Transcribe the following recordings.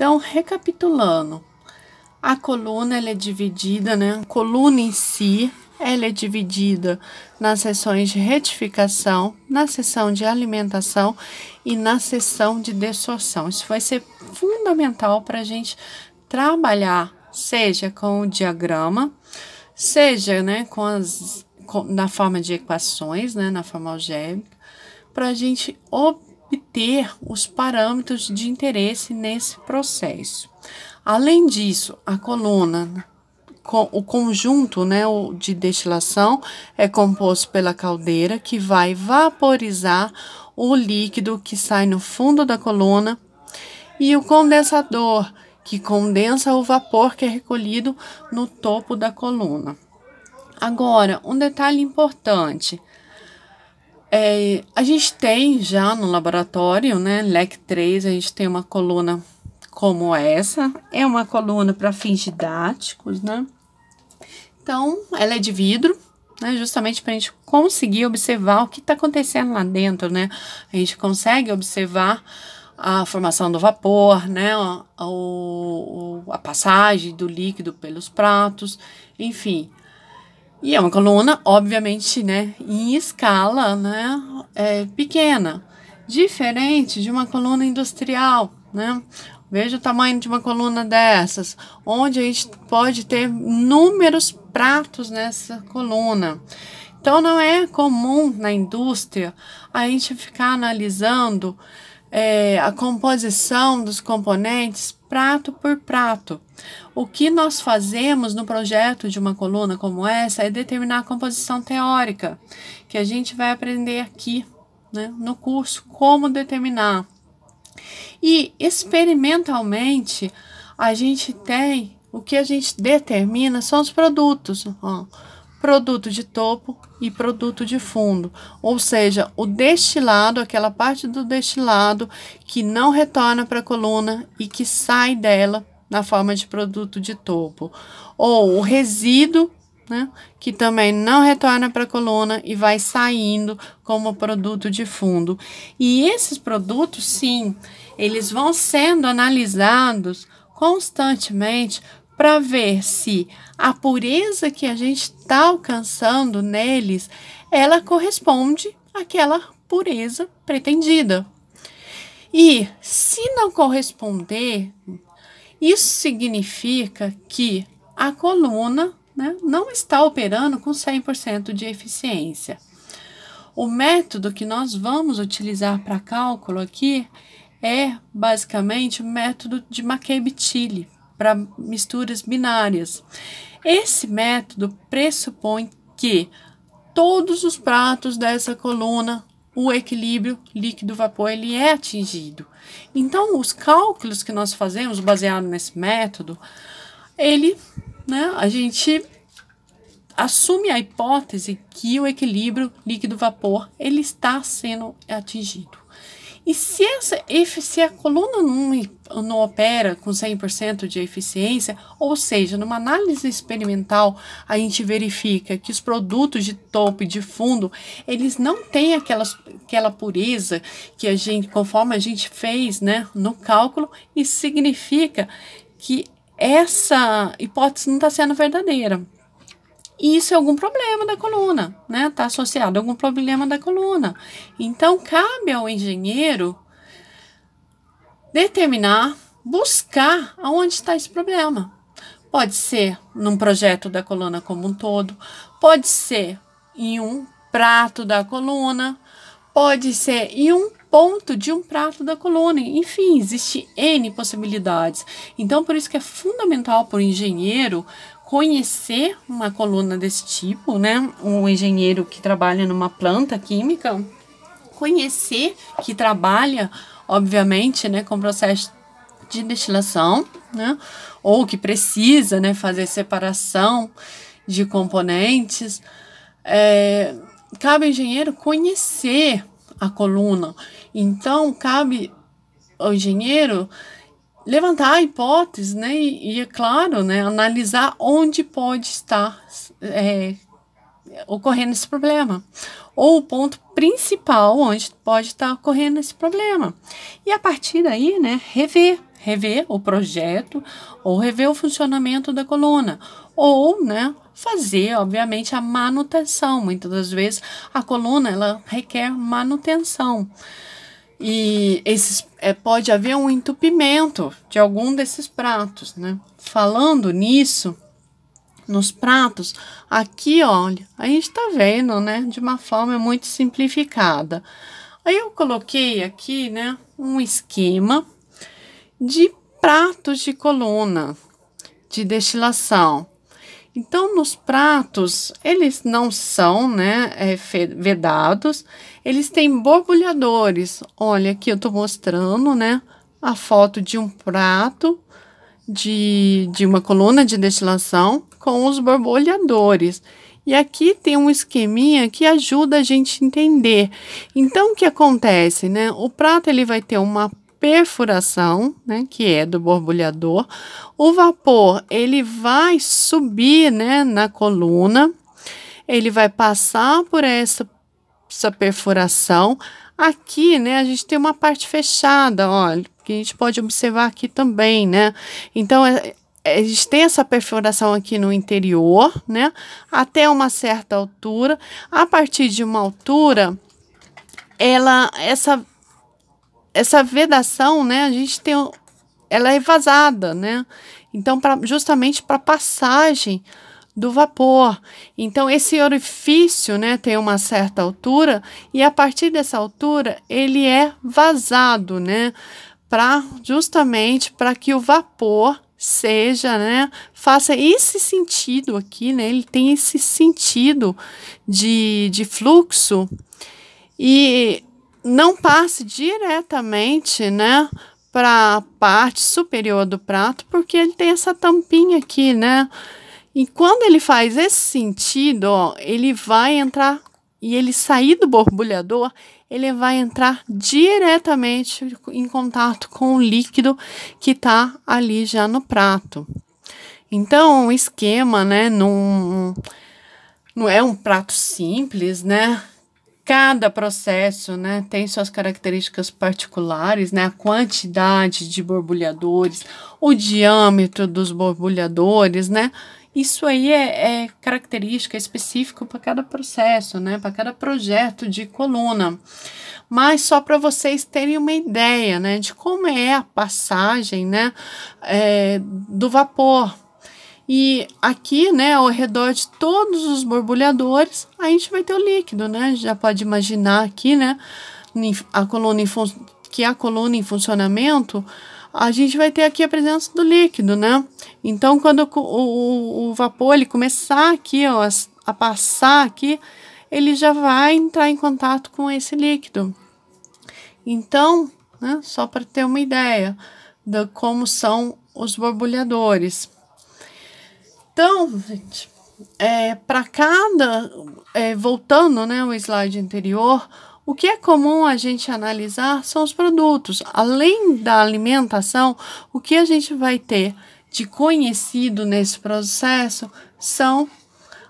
Então, recapitulando, a coluna ela é dividida, né? A coluna em si, ela é dividida nas seções de retificação, na seção de alimentação e na seção de desorção. Isso vai ser fundamental para a gente trabalhar, seja com o diagrama, seja, né, na forma de equações, né, na forma algébrica, para a gente obter os parâmetros de interesse nesse processo. Além disso, a coluna, o conjunto, né, de destilação é composto pela caldeira, que vai vaporizar o líquido que sai no fundo da coluna, e o condensador, que condensa o vapor que é recolhido no topo da coluna. Agora, um detalhe importante. A gente tem já no laboratório, né, LEC 3, a gente tem uma coluna como essa, é uma coluna para fins didáticos, né? Então, ela é de vidro, né, justamente para a gente conseguir observar o que está acontecendo lá dentro, né? A gente consegue observar a formação do vapor, né, a passagem do líquido pelos pratos, enfim. E é uma coluna, obviamente, né, em escala, né, pequena, diferente de uma coluna industrial, né? Veja o tamanho de uma coluna dessas, onde a gente pode ter inúmeros pratos nessa coluna. Então, não é comum na indústria a gente ficar analisando a composição dos componentes prato por prato. O que nós fazemos no projeto de uma coluna como essa é determinar a composição teórica, que a gente vai aprender aqui, né, no curso, como determinar. E experimentalmente, a gente tem, o que a gente determina são os produtos, ó, produto de topo e produto de fundo, ou seja, o destilado, aquela parte do destilado que não retorna para a coluna e que sai dela na forma de produto de topo, ou o resíduo, né, que também não retorna para a coluna e vai saindo como produto de fundo. E esses produtos, sim, eles vão sendo analisados constantemente para ver se a pureza que a gente está alcançando neles, ela corresponde àquela pureza pretendida. E se não corresponder, isso significa que a coluna, né, não está operando com 100% de eficiência. O método que nós vamos utilizar para cálculo aqui é basicamente o método de McCabe-Tilly para misturas binárias. Esse método pressupõe que todos os pratos dessa coluna, o equilíbrio líquido-vapor, ele é atingido. Então, os cálculos que nós fazemos baseado nesse método, a gente assume a hipótese que o equilíbrio líquido-vapor ele está sendo atingido. E se a coluna não opera com 100% de eficiência, ou seja, numa análise experimental, a gente verifica que os produtos de topo e de fundo, eles não têm aquela pureza que conforme a gente fez, né, no cálculo, isso significa que essa hipótese não está sendo verdadeira. E isso é algum problema da coluna, né? Está associado a algum problema da coluna. Então, cabe ao engenheiro determinar, buscar aonde está esse problema. Pode ser num projeto da coluna como um todo, pode ser em um prato da coluna, pode ser em um ponto de um prato da coluna. Enfim, existe N possibilidades. Então, por isso que é fundamental para o engenheiro conhecer uma coluna desse tipo, né? Um engenheiro que trabalha numa planta química, conhecer que trabalha, obviamente, né, com processo de destilação, né? Ou que precisa, né, fazer separação de componentes. Cabe ao engenheiro conhecer a coluna. Então, cabe ao engenheiro levantar a hipótese, né, e é claro, né, analisar onde pode estar ocorrendo esse problema, ou o ponto principal onde pode estar ocorrendo esse problema. E a partir daí, né, rever o projeto ou rever o funcionamento da coluna, ou, né, fazer, obviamente, a manutenção. Muitas das vezes a coluna ela requer manutenção. E pode haver um entupimento de algum desses pratos, né? Falando nisso, nos pratos, aqui, olha, a gente tá vendo, né, de uma forma muito simplificada. Aí eu coloquei aqui, né, um esquema de pratos de coluna de destilação. Então, nos pratos, eles não são, né, vedados, eles têm borbulhadores. Olha, aqui eu tô mostrando, né, a foto de um prato de uma coluna de destilação com os borbulhadores. E aqui tem um esqueminha que ajuda a gente a entender. Então, o que acontece, né? O prato ele vai ter uma perfuração, né, que é do borbulhador. O vapor, ele vai subir, né, na coluna. Ele vai passar por essa perfuração. Aqui, né, a gente tem uma parte fechada, olha, que a gente pode observar aqui também, né? Então, a gente tem essa perfuração aqui no interior, né, até uma certa altura. A partir de uma altura, essa vedação, né, a gente tem, ela é vazada, né? Então, justamente para passagem do vapor. Então, esse orifício, né, tem uma certa altura e a partir dessa altura ele é vazado, né, justamente para que o vapor seja, né, faça esse sentido aqui, né, ele tem esse sentido de fluxo e não passe diretamente, né, para a parte superior do prato, porque ele tem essa tampinha aqui, né? E quando ele faz esse sentido, ó, ele vai entrar e ele sair do borbulhador, ele vai entrar diretamente em contato com o líquido que está ali já no prato. Então, o esquema, né, não é um prato simples, né? Cada processo, né, tem suas características particulares, né, a quantidade de borbulhadores, o diâmetro dos borbulhadores, né, isso aí é característica específica para cada processo, né, para cada projeto de coluna. Mas só para vocês terem uma ideia, né, de como é a passagem, né, do vapor. E aqui, né, ao redor de todos os borbulhadores, a gente vai ter o líquido, né? Já pode imaginar aqui, né, a coluna em funcionamento, a gente vai ter aqui a presença do líquido, né? Então, quando o vapor ele começar aqui, ó, a passar aqui, ele já vai entrar em contato com esse líquido. Então, né, só para ter uma ideia de como são os borbulhadores. Então, gente, para voltando, né, o slide anterior, o que é comum a gente analisar são os produtos. Além da alimentação, o que a gente vai ter de conhecido nesse processo são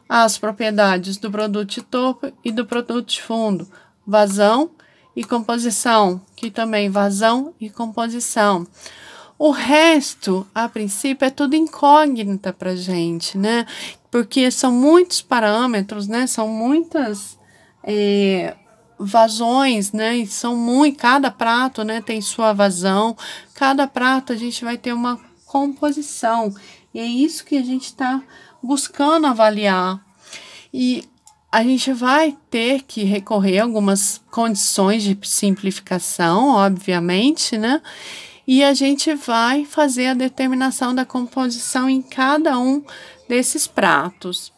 as propriedades do produto de topo e do produto de fundo, vazão e composição, que também vazão e composição. O resto, a princípio, é tudo incógnita para a gente, né? Porque são muitos parâmetros, né? São muitas vazões, né? E cada prato, né, tem sua vazão. Cada prato a gente vai ter uma composição. E é isso que a gente está buscando avaliar. E a gente vai ter que recorrer a algumas condições de simplificação, obviamente, né? E a gente vai fazer a determinação da composição em cada um desses pratos.